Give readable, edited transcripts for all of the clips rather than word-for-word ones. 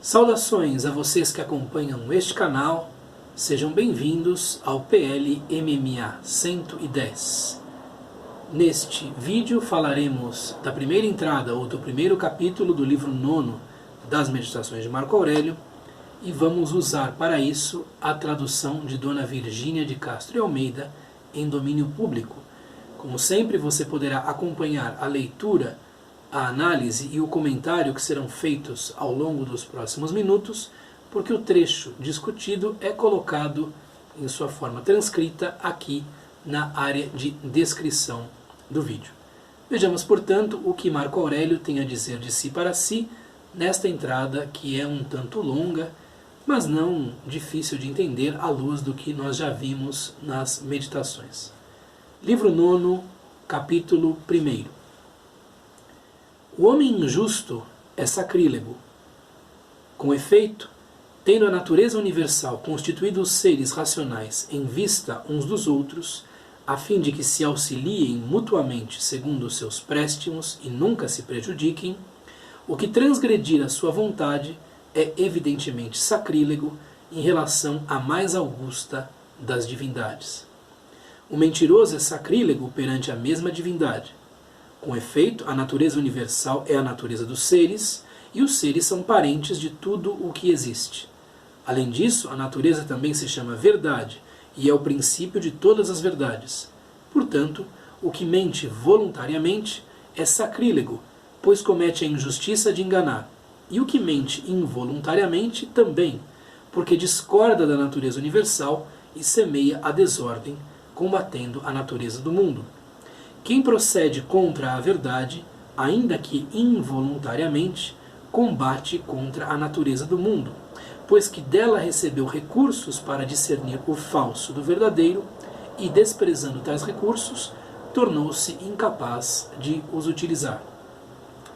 Saudações a vocês que acompanham este canal, sejam bem-vindos ao PL MMA 110. Neste vídeo falaremos da primeira entrada ou do primeiro capítulo do livro 9 das Meditações de Marco Aurélio e vamos usar para isso a tradução de Dona Virgínia de Castro e Almeida em domínio público. Como sempre, você poderá acompanhar a leitura, a análise e o comentário que serão feitos ao longo dos próximos minutos, porque o trecho discutido é colocado em sua forma transcrita aqui na área de descrição do vídeo. Vejamos, portanto, o que Marco Aurélio tem a dizer de si para si nesta entrada, que é um tanto longa, mas não difícil de entender à luz do que nós já vimos nas meditações. Livro 9, capítulo 1. O homem injusto é sacrílego. Com efeito, tendo a natureza universal constituído os seres racionais em vista uns dos outros, a fim de que se auxiliem mutuamente segundo os seus préstimos e nunca se prejudiquem, o que transgredir a sua vontade é evidentemente sacrílego em relação à mais augusta das divindades. O mentiroso é sacrílego perante a mesma divindade. Com efeito, a natureza universal é a natureza dos seres, e os seres são parentes de tudo o que existe. Além disso, a natureza também se chama verdade, e é o princípio de todas as verdades. Portanto, o que mente voluntariamente é sacrílego, pois comete a injustiça de enganar, e o que mente involuntariamente também, porque discorda da natureza universal e semeia a desordem, combatendo a natureza do mundo. Quem procede contra a verdade, ainda que involuntariamente, combate contra a natureza do mundo, pois que dela recebeu recursos para discernir o falso do verdadeiro e, desprezando tais recursos, tornou-se incapaz de os utilizar.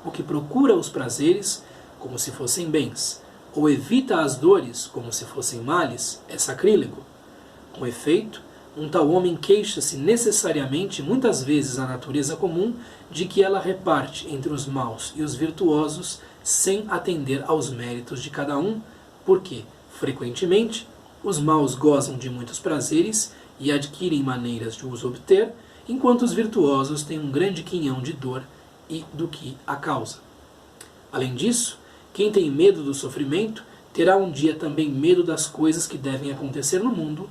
O que procura os prazeres como se fossem bens, ou evita as dores como se fossem males, é sacrílego. Com efeito, um tal homem queixa-se necessariamente, muitas vezes, à natureza comum, de que ela reparte entre os maus e os virtuosos sem atender aos méritos de cada um, porque, frequentemente, os maus gozam de muitos prazeres e adquirem maneiras de os obter, enquanto os virtuosos têm um grande quinhão de dor e do que a causa. Além disso, quem tem medo do sofrimento terá um dia também medo das coisas que devem acontecer no mundo,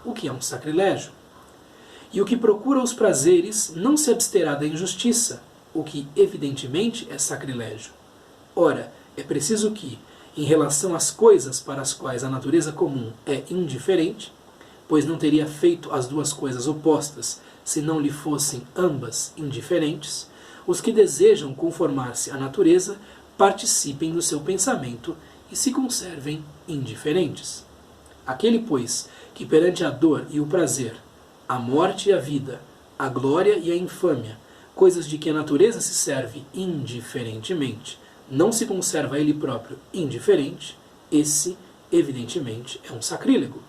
o que é um sacrilégio. E o que procura os prazeres não se absterá da injustiça, o que evidentemente é sacrilégio. Ora, é preciso que, em relação às coisas para as quais a natureza comum é indiferente, pois não teria feito as duas coisas opostas se não lhe fossem ambas indiferentes, os que desejam conformar-se à natureza participem do seu pensamento e se conservem indiferentes. Aquele, pois, que perante a dor e o prazer, a morte e a vida, a glória e a infâmia, coisas de que a natureza se serve indiferentemente, não se conserva a ele próprio indiferente, esse, evidentemente, é um sacrílego.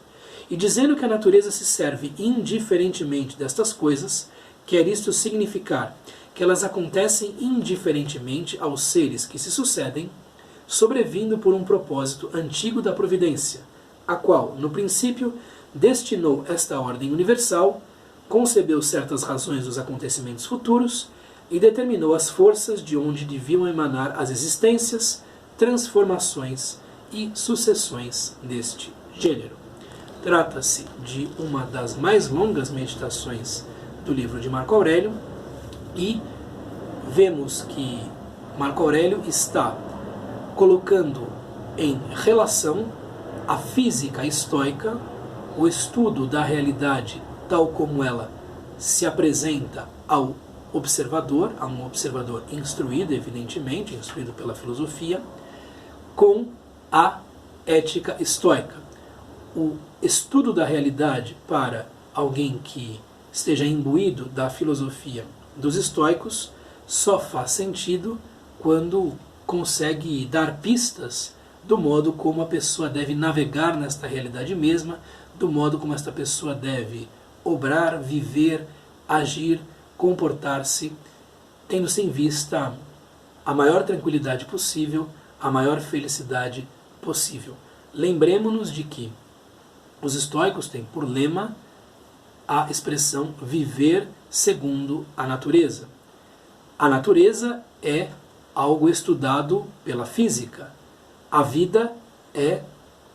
E dizendo que a natureza se serve indiferentemente destas coisas, quer isto significar que elas acontecem indiferentemente aos seres que se sucedem, sobrevindo por um propósito antigo da providência, a qual, no princípio, destinou esta ordem universal, concebeu certas razões dos acontecimentos futuros e determinou as forças de onde deviam emanar as existências, transformações e sucessões deste gênero. Trata-se de uma das mais longas meditações do livro de Marco Aurélio e vemos que Marco Aurélio está colocando em relação a física estoica, o estudo da realidade tal como ela se apresenta ao observador, a um observador instruído, evidentemente, instruído pela filosofia, com a ética estoica. O estudo da realidade para alguém que esteja imbuído da filosofia dos estoicos só faz sentido quando consegue dar pistas do modo como a pessoa deve navegar nesta realidade mesma, do modo como esta pessoa deve obrar, viver, agir, comportar-se, tendo-se em vista a maior tranquilidade possível, a maior felicidade possível. Lembremos-nos de que os estoicos têm por lema a expressão viver segundo a natureza. A natureza é algo estudado pela física. A vida é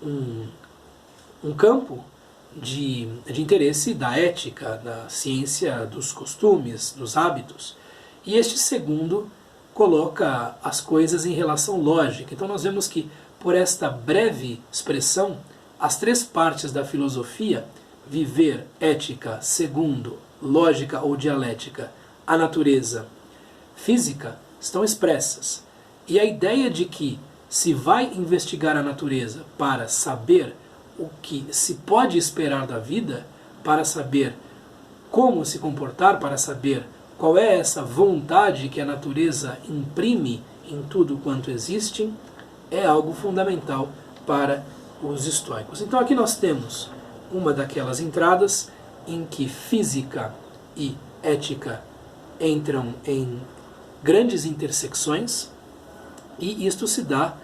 um campo de interesse da ética, da ciência dos costumes, dos hábitos. E este segundo coloca as coisas em relação lógica. Então nós vemos que, por esta breve expressão, as três partes da filosofia, viver, ética, segundo, lógica ou dialética, a natureza, física, estão expressas. E a ideia de que se vai investigar a natureza para saber o que se pode esperar da vida, para saber como se comportar, para saber qual é essa vontade que a natureza imprime em tudo quanto existe, é algo fundamental para os estoicos. Então aqui nós temos uma daquelas entradas em que física e ética entram em grandes intersecções, e isto se dá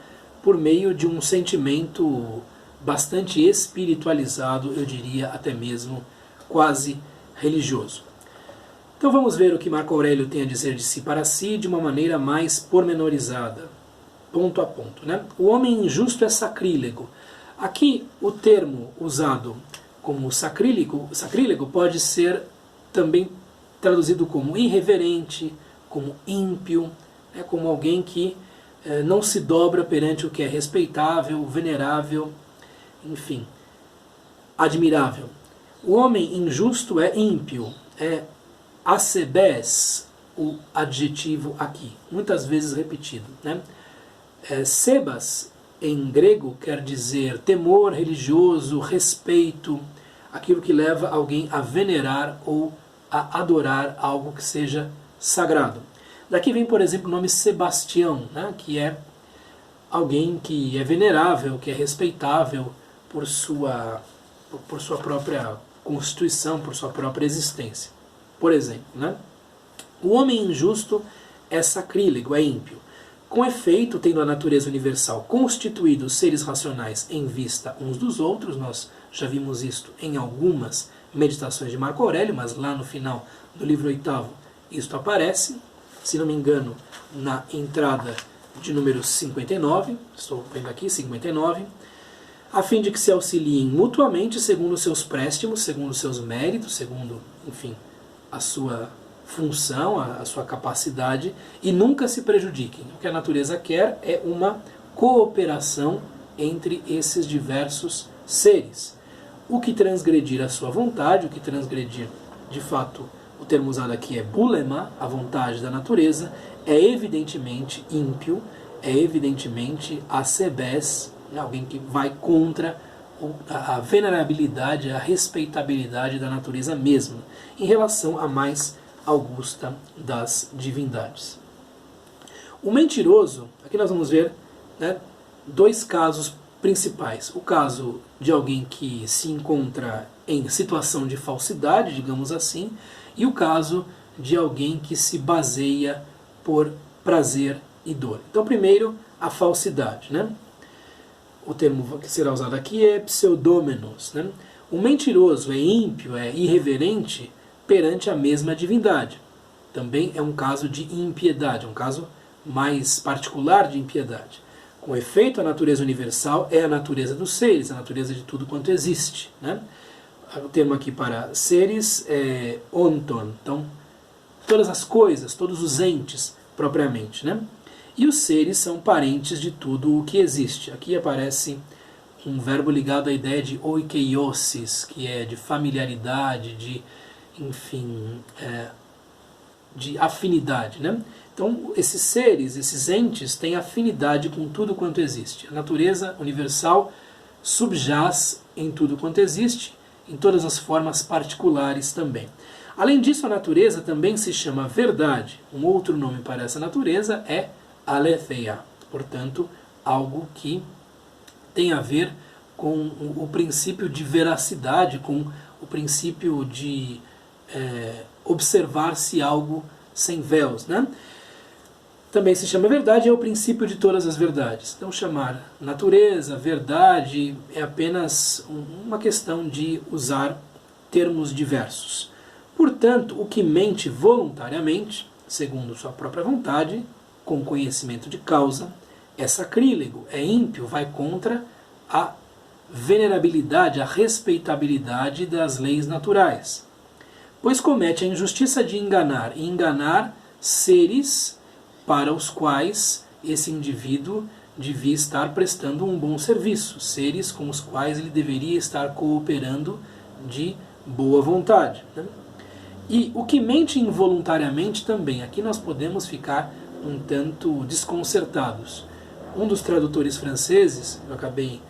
por meio de um sentimento bastante espiritualizado, eu diria até mesmo quase religioso. Então vamos ver o que Marco Aurélio tem a dizer de si para si de uma maneira mais pormenorizada, ponto a ponto, né? O homem injusto é sacrílego. Aqui o termo usado como sacrílego pode ser também traduzido como irreverente, como ímpio, né? Como alguém que não se dobra perante o que é respeitável, venerável, enfim, admirável. O homem injusto é ímpio, é acebes, o adjetivo aqui, muitas vezes repetido, né? Sebas, em grego, quer dizer temor religioso, respeito, aquilo que leva alguém a venerar ou a adorar algo que seja sagrado. Daqui vem, por exemplo, o nome Sebastião, né? Que é alguém que é venerável, que é respeitável por sua própria constituição, por sua própria existência. Por exemplo, né? O homem injusto é sacrílego, é ímpio. Com efeito, tendo a natureza universal constituído os seres racionais em vista uns dos outros, nós já vimos isto em algumas meditações de Marco Aurélio, mas lá no final do livro 8º isto aparece, se não me engano, na entrada de número 59, estou vendo aqui, 59, a fim de que se auxiliem mutuamente segundo os seus préstimos, segundo os seus méritos, segundo, enfim, a sua função, a sua capacidade, e nunca se prejudiquem. O que a natureza quer é uma cooperação entre esses diversos seres. O que transgredir a sua vontade, o que transgredir, de fato, o termo usado aqui é bulema, a vontade da natureza, é evidentemente ímpio, é evidentemente acebes, alguém que vai contra a venerabilidade, a respeitabilidade da natureza mesma, em relação à mais augusta das divindades. O mentiroso, aqui nós vamos ver, né, dois casos principais. O caso de alguém que se encontra em situação de falsidade, digamos assim, e o caso de alguém que se baseia por prazer e dor. Então, primeiro, a falsidade, né? O termo que será usado aqui é pseudômenos, né? O mentiroso é ímpio, é irreverente perante a mesma divindade. Também é um caso de impiedade, um caso mais particular de impiedade. Com efeito, a natureza universal é a natureza dos seres, a natureza de tudo quanto existe, né? O termo aqui para seres é onton, então todas as coisas, todos os entes propriamente, né? E os seres são parentes de tudo o que existe. Aqui aparece um verbo ligado à ideia de oikeiosis, que é de familiaridade, de, enfim, de afinidade, né? Então, esses seres, esses entes, têm afinidade com tudo quanto existe. A natureza universal subjaz em tudo quanto existe, em todas as formas particulares também. Além disso, a natureza também se chama verdade. Um outro nome para essa natureza é aletheia, portanto, algo que tem a ver com o princípio de veracidade, com o princípio de observar-se algo sem véus, né? também se chama verdade, é o princípio de todas as verdades. Então chamar natureza, verdade, é apenas uma questão de usar termos diversos. Portanto, o que mente voluntariamente, segundo sua própria vontade, com conhecimento de causa, é sacrílego, é ímpio, vai contra a venerabilidade, a respeitabilidade das leis naturais. Pois comete a injustiça de enganar, e enganar seres para os quais esse indivíduo devia estar prestando um bom serviço, seres com os quais ele deveria estar cooperando de boa vontade. Né? E o que mente involuntariamente também, aqui nós podemos ficar um tanto desconcertados. Um dos tradutores franceses, eu acabei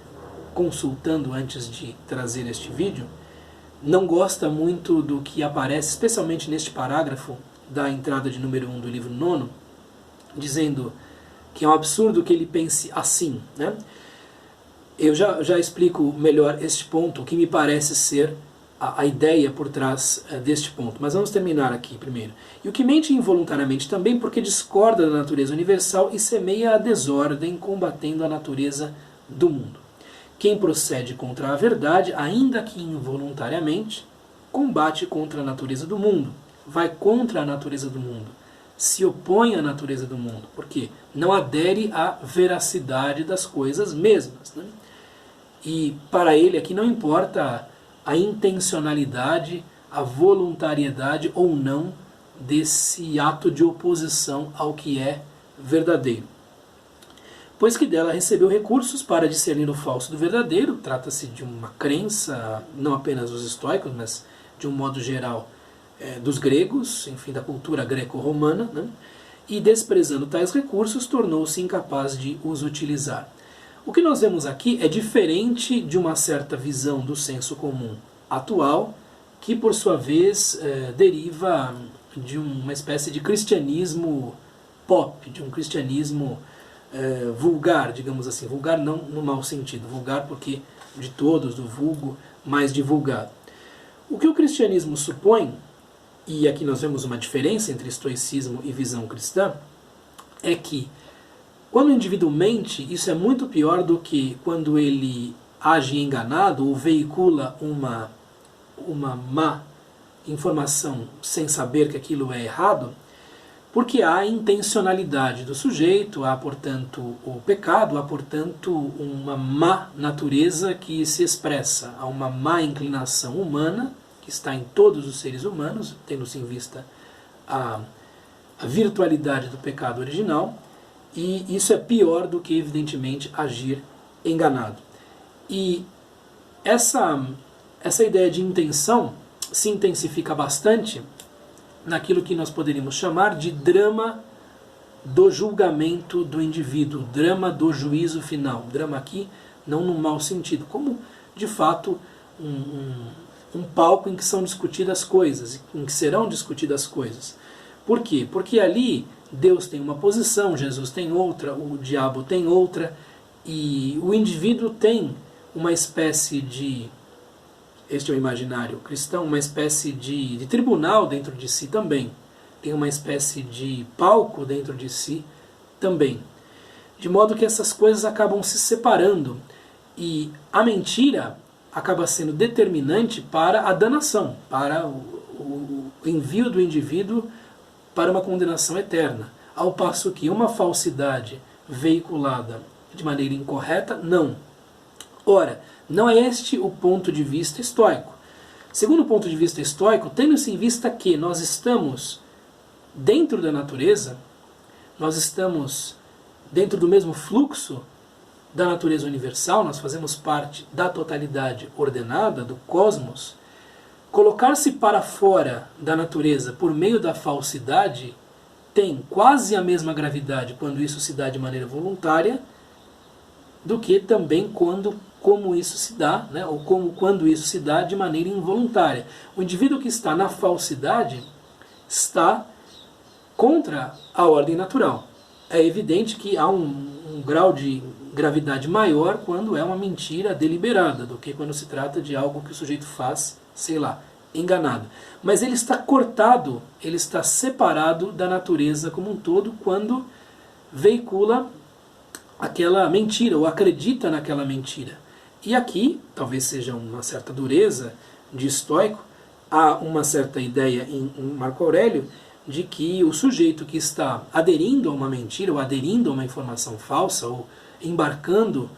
consultando antes de trazer este vídeo, não gosta muito do que aparece, especialmente neste parágrafo da entrada de número 1 do livro 9, dizendo que é um absurdo que ele pense assim. Né? Eu já explico melhor este ponto, o que me parece ser a ideia por trás deste ponto. Mas vamos terminar aqui primeiro. E o que mente involuntariamente também porque discorda da natureza universal e semeia a desordem, combatendo a natureza do mundo. Quem procede contra a verdade, ainda que involuntariamente, combate contra a natureza do mundo, vai contra a natureza do mundo, se opõe à natureza do mundo, porque não adere à veracidade das coisas mesmas. Né? E para ele aqui não importa a intencionalidade, a voluntariedade ou não desse ato de oposição ao que é verdadeiro. Pois que dela recebeu recursos para discernir o falso do verdadeiro, trata-se de uma crença, não apenas dos estoicos, mas de um modo geral dos gregos, enfim, da cultura greco-romana, né? E desprezando tais recursos, tornou-se incapaz de os utilizar. O que nós vemos aqui é diferente de uma certa visão do senso comum atual, que por sua vez deriva de uma espécie de cristianismo pop, de um cristianismo vulgar, digamos assim. Vulgar não no mau sentido, vulgar porque de todos, do vulgo, mais divulgado. O que o cristianismo supõe, e aqui nós vemos uma diferença entre estoicismo e visão cristã, é que quando o indivíduo mente, isso é muito pior do que quando ele age enganado ou veicula uma má informação sem saber que aquilo é errado, porque há intencionalidade do sujeito, há, portanto, o pecado, há, portanto, uma má natureza que se expressa, há uma má inclinação humana, que está em todos os seres humanos, tendo-se em vista a virtualidade do pecado original, e isso é pior do que, evidentemente, agir enganado. E essa ideia de intenção se intensifica bastante naquilo que nós poderíamos chamar de drama do julgamento do indivíduo, drama do juízo final. Drama aqui, não no mau sentido, como, de fato, um palco em que são discutidas coisas, em que serão discutidas coisas. Por quê? Porque ali Deus tem uma posição, Jesus tem outra, o diabo tem outra, e o indivíduo tem uma espécie de, este é o imaginário cristão, uma espécie de tribunal dentro de si também. Tem uma espécie de palco dentro de si também. De modo que essas coisas acabam se separando. E a mentira acaba sendo determinante para a danação, para o envio do indivíduo para uma condenação eterna. Ao passo que uma falsidade veiculada de maneira incorreta, não. Ora, não é este o ponto de vista estoico. Segundo o ponto de vista estoico, tendo-se em vista que nós estamos dentro da natureza, nós estamos dentro do mesmo fluxo da natureza universal, nós fazemos parte da totalidade ordenada, do cosmos, colocar-se para fora da natureza por meio da falsidade tem quase a mesma gravidade quando isso se dá de maneira voluntária do que também como isso se dá, né, ou quando isso se dá de maneira involuntária. O indivíduo que está na falsidade está contra a ordem natural. É evidente que há um grau de gravidade maior quando é uma mentira deliberada do que quando se trata de algo que o sujeito faz, sei lá, enganado. Mas ele está cortado, ele está separado da natureza como um todo quando veicula aquela mentira, ou acredita naquela mentira. E aqui, talvez seja uma certa dureza de estoico, há uma certa ideia em Marco Aurélio de que o sujeito que está aderindo a uma mentira, ou aderindo a uma informação falsa, ou embarcando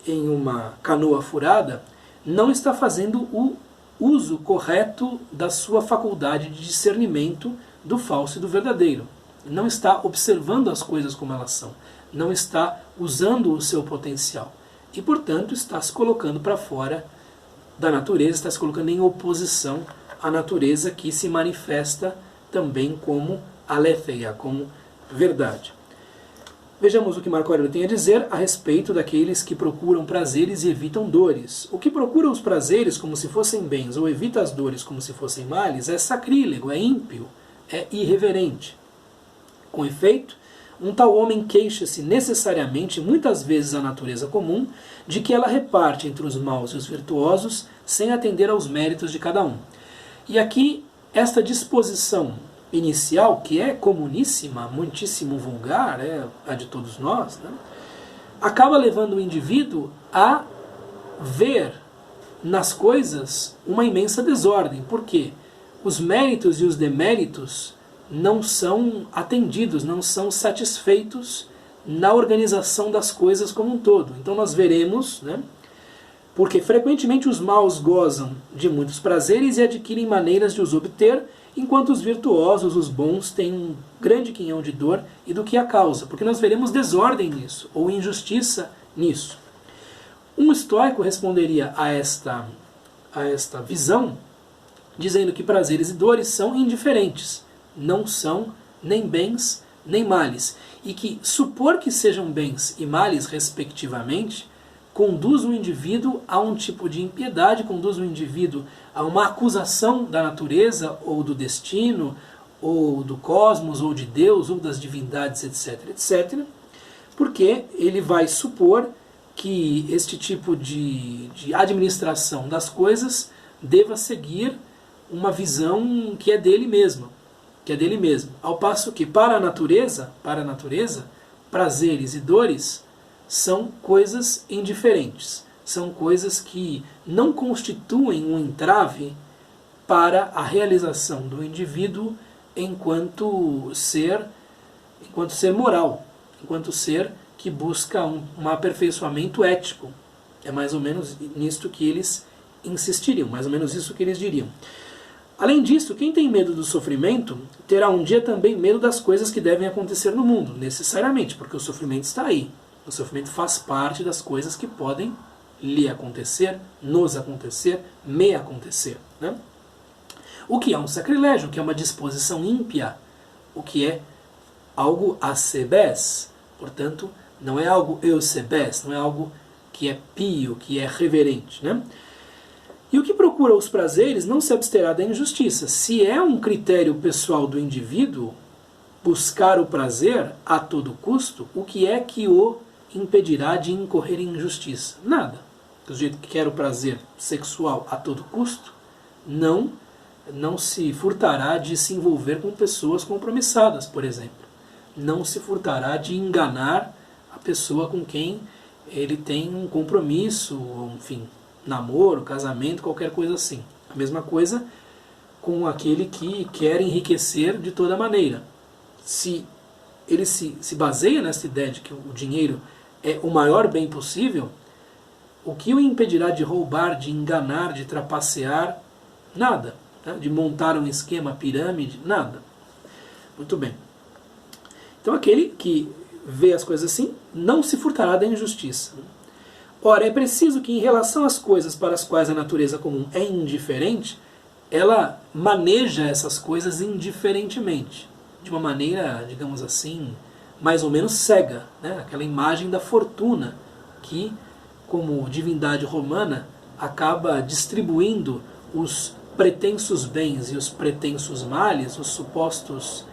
em uma canoa furada, não está fazendo o uso correto da sua faculdade de discernimento do falso e do verdadeiro. Não está observando as coisas como elas são. Não está usando o seu potencial. E, portanto, está se colocando para fora da natureza, está se colocando em oposição à natureza que se manifesta também como aletheia, como verdade. Vejamos o que Marco Aurélio tem a dizer a respeito daqueles que procuram prazeres e evitam dores. O que procura os prazeres como se fossem bens ou evita as dores como se fossem males é sacrílego, é ímpio, é irreverente. Com efeito, um tal homem queixa-se necessariamente, muitas vezes à natureza comum, de que ela reparte entre os maus e os virtuosos sem atender aos méritos de cada um. E aqui, esta disposição inicial, que é comuníssima, muitíssimo vulgar, é a de todos nós, né, acaba levando o indivíduo a ver nas coisas uma imensa desordem. Por quê? Os méritos e os deméritos não são atendidos, não são satisfeitos na organização das coisas como um todo. Então nós veremos, né, porque frequentemente os maus gozam de muitos prazeres e adquirem maneiras de os obter, enquanto os virtuosos, os bons, têm um grande quinhão de dor e do que a causa, porque nós veremos desordem nisso, ou injustiça nisso. Um estoico responderia a esta visão, dizendo que prazeres e dores são indiferentes, não são nem bens nem males, e que supor que sejam bens e males respectivamente conduz o indivíduo a um tipo de impiedade, conduz o indivíduo a uma acusação da natureza, ou do destino, ou do cosmos, ou de Deus, ou das divindades, etc., etc., porque ele vai supor que este tipo de administração das coisas deva seguir uma visão que é dele mesmo, ao passo que para a natureza, prazeres e dores são coisas indiferentes, são coisas que não constituem um entrave para a realização do indivíduo enquanto ser moral, enquanto ser que busca um aperfeiçoamento ético. É mais ou menos nisto que eles insistiriam, mais ou menos isso que eles diriam. Além disso, quem tem medo do sofrimento terá um dia também medo das coisas que devem acontecer no mundo, necessariamente, porque o sofrimento está aí. O sofrimento faz parte das coisas que podem lhe acontecer, nos acontecer, me acontecer, né? O que é um sacrilégio, o que é uma disposição ímpia, o que é algo acebés, portanto, não é algo eusebés, não é algo que é pio, que é reverente, né? E o que procura os prazeres não se absterá da injustiça. Se é um critério pessoal do indivíduo buscar o prazer a todo custo, o que é que o impedirá de incorrer em injustiça? Nada. Do jeito que quer o prazer sexual a todo custo, não se furtará de se envolver com pessoas compromissadas, por exemplo. Não se furtará de enganar a pessoa com quem ele tem um compromisso, enfim, namoro, casamento, qualquer coisa assim. A mesma coisa com aquele que quer enriquecer de toda maneira. Se ele se baseia nessa ideia de que o dinheiro é o maior bem possível, o que o impedirá de roubar, de enganar, de trapacear? Nada. Tá? De montar um esquema, pirâmide? Nada. Muito bem. Então aquele que vê as coisas assim não se furtará da injustiça. Ora, é preciso que em relação às coisas para as quais a natureza comum é indiferente, ela maneja essas coisas indiferentemente, de uma maneira, digamos assim, mais ou menos cega, né? Aquela imagem da fortuna que, como divindade romana, acaba distribuindo os pretensos bens e os pretensos males, os supostos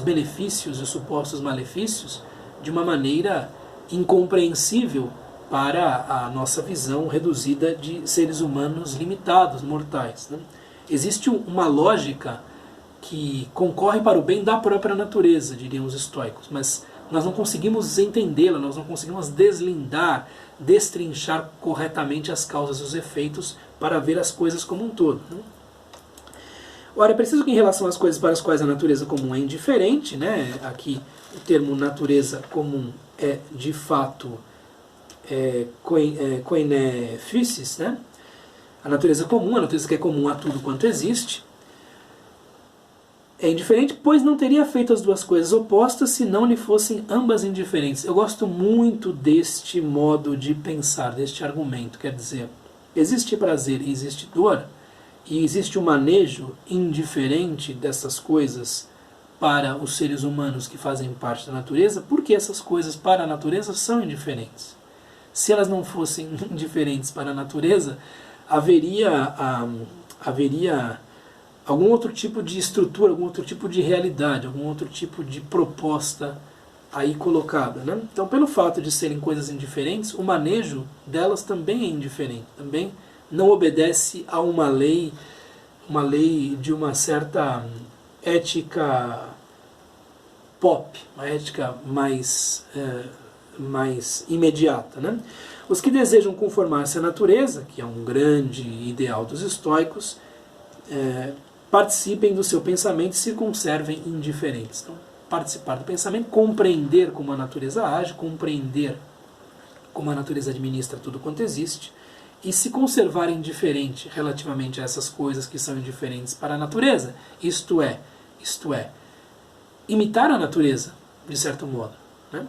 benefícios e os supostos malefícios, de uma maneira incompreensível para a nossa visão reduzida de seres humanos limitados, mortais, né? Existe uma lógica que concorre para o bem da própria natureza, diriam os estoicos, mas nós não conseguimos entendê-la, nós não conseguimos deslindar, destrinchar corretamente as causas e os efeitos para ver as coisas como um todo. Ora, é preciso que em relação às coisas para as quais a natureza comum é indiferente, né? Aqui o termo natureza comum é de fato koine physis, né? A natureza comum, a natureza que é comum a tudo quanto existe, é indiferente, pois não teria feito as duas coisas opostas se não lhe fossem ambas indiferentes. Eu gosto muito deste modo de pensar, deste argumento. Quer dizer, existe prazer e existe dor, e existe um manejo indiferente dessas coisas para os seres humanos que fazem parte da natureza, porque essas coisas para a natureza são indiferentes. Se elas não fossem indiferentes para a natureza, haveria algum outro tipo de estrutura, algum outro tipo de realidade, algum outro tipo de proposta aí colocada, né? Então, pelo fato de serem coisas indiferentes, o manejo delas também é indiferente, também não obedece a uma lei de uma certa ética pop, uma ética mais imediata, né? Os que desejam conformar-se à natureza, que é um grande ideal dos estoicos, participem do seu pensamento e se conservem indiferentes. Então, participar do pensamento, compreender como a natureza age, compreender como a natureza administra tudo quanto existe, e se conservar indiferente relativamente a essas coisas que são indiferentes para a natureza, isto é, imitar a natureza, de certo modo, né?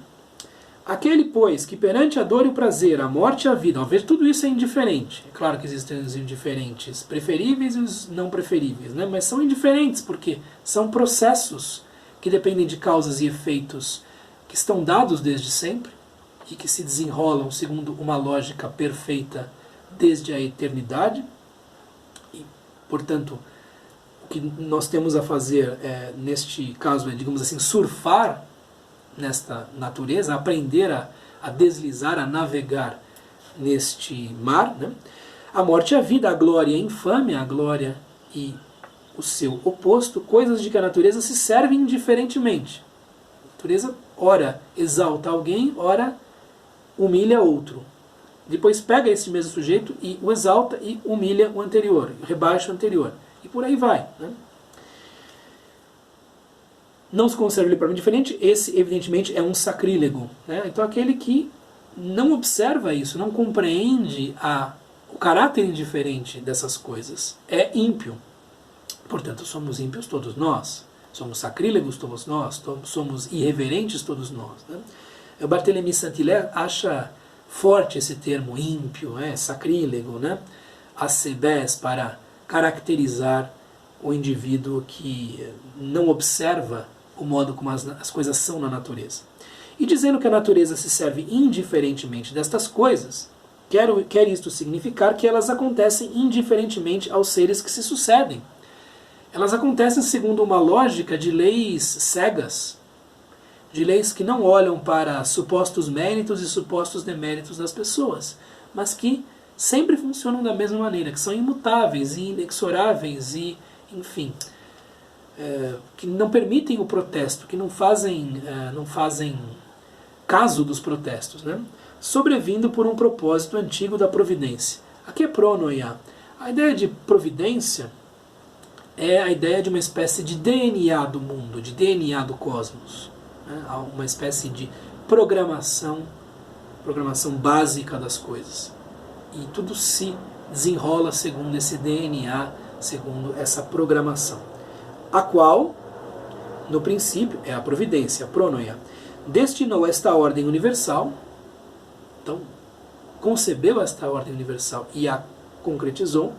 Aquele, pois, que perante a dor e o prazer, a morte e a vida, ao ver tudo isso é indiferente. É claro que existem os indiferentes preferíveis e os não preferíveis, né? Mas são indiferentes porque são processos que dependem de causas e efeitos que estão dados desde sempre e que se desenrolam segundo uma lógica perfeita desde a eternidade. E, portanto, o que nós temos a fazer neste caso é, digamos assim, surfar nesta natureza, aprender a deslizar, a navegar neste mar, né? A morte e a vida, a glória e a infâmia, a glória e o seu oposto, coisas de que a natureza se serve indiferentemente. A natureza, ora exalta alguém, ora humilha outro. Depois pega esse mesmo sujeito e o exalta e humilha o anterior, rebaixa o anterior. E por aí vai, né? Não se conserva ele para mim diferente, esse evidentemente é um sacrílego, né? Então aquele que não observa isso, não compreende o caráter indiferente dessas coisas, é ímpio. Portanto, somos ímpios todos nós, somos sacrílegos todos nós, somos irreverentes todos nós, né? O Barthélemy Saint-Hilaire acha forte esse termo ímpio, sacrílego, né? Acebés, para caracterizar o indivíduo que não observa o modo como as coisas são na natureza. E dizendo que a natureza se serve indiferentemente destas coisas, quer isto significar que elas acontecem indiferentemente aos seres que se sucedem. Elas acontecem segundo uma lógica de leis cegas, de leis que não olham para supostos méritos e supostos deméritos das pessoas, mas que sempre funcionam da mesma maneira, que são imutáveis e inexoráveis e, enfim, que não permitem o protesto, que não fazem caso dos protestos, né? Sobrevindo por um propósito antigo da providência. Aqui é pronoia. A ideia de providência é a ideia de uma espécie de DNA do mundo, de DNA do cosmos, né? Uma espécie de programação básica das coisas. E tudo se desenrola segundo esse DNA, segundo essa programação, a qual, no princípio, é a providência, a pronoia, destinou esta ordem universal, então, concebeu esta ordem universal e a concretizou,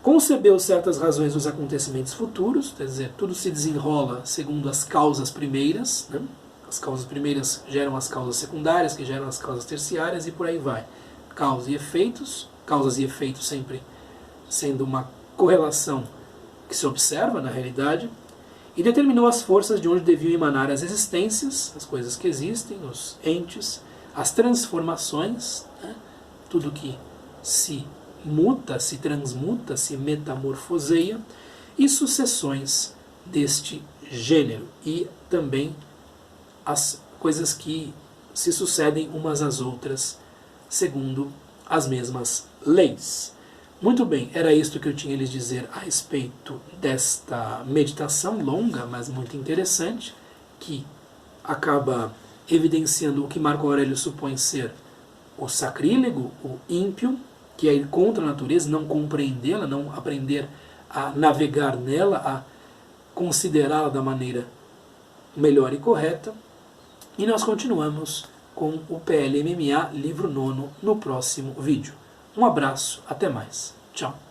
concebeu certas razões dos acontecimentos futuros, quer dizer, tudo se desenrola segundo as causas primeiras, né? As causas primeiras geram as causas secundárias, que geram as causas terciárias, e por aí vai. Causas e efeitos sempre sendo uma correlação que se observa na realidade, e determinou as forças de onde deviam emanar as existências, as coisas que existem, os entes, as transformações, né? Tudo que se muta, se transmuta, se metamorfoseia, e sucessões deste gênero, e também as coisas que se sucedem umas às outras, segundo as mesmas leis. Muito bem, era isto que eu tinha a lhes dizer a respeito desta meditação longa, mas muito interessante, que acaba evidenciando o que Marco Aurélio supõe ser o sacrílego, o ímpio, que é ir contra a natureza, não compreendê-la, não aprender a navegar nela, a considerá-la da maneira melhor e correta. E nós continuamos com o PL MMA, livro 9, no próximo vídeo. Um abraço, até mais. Tchau.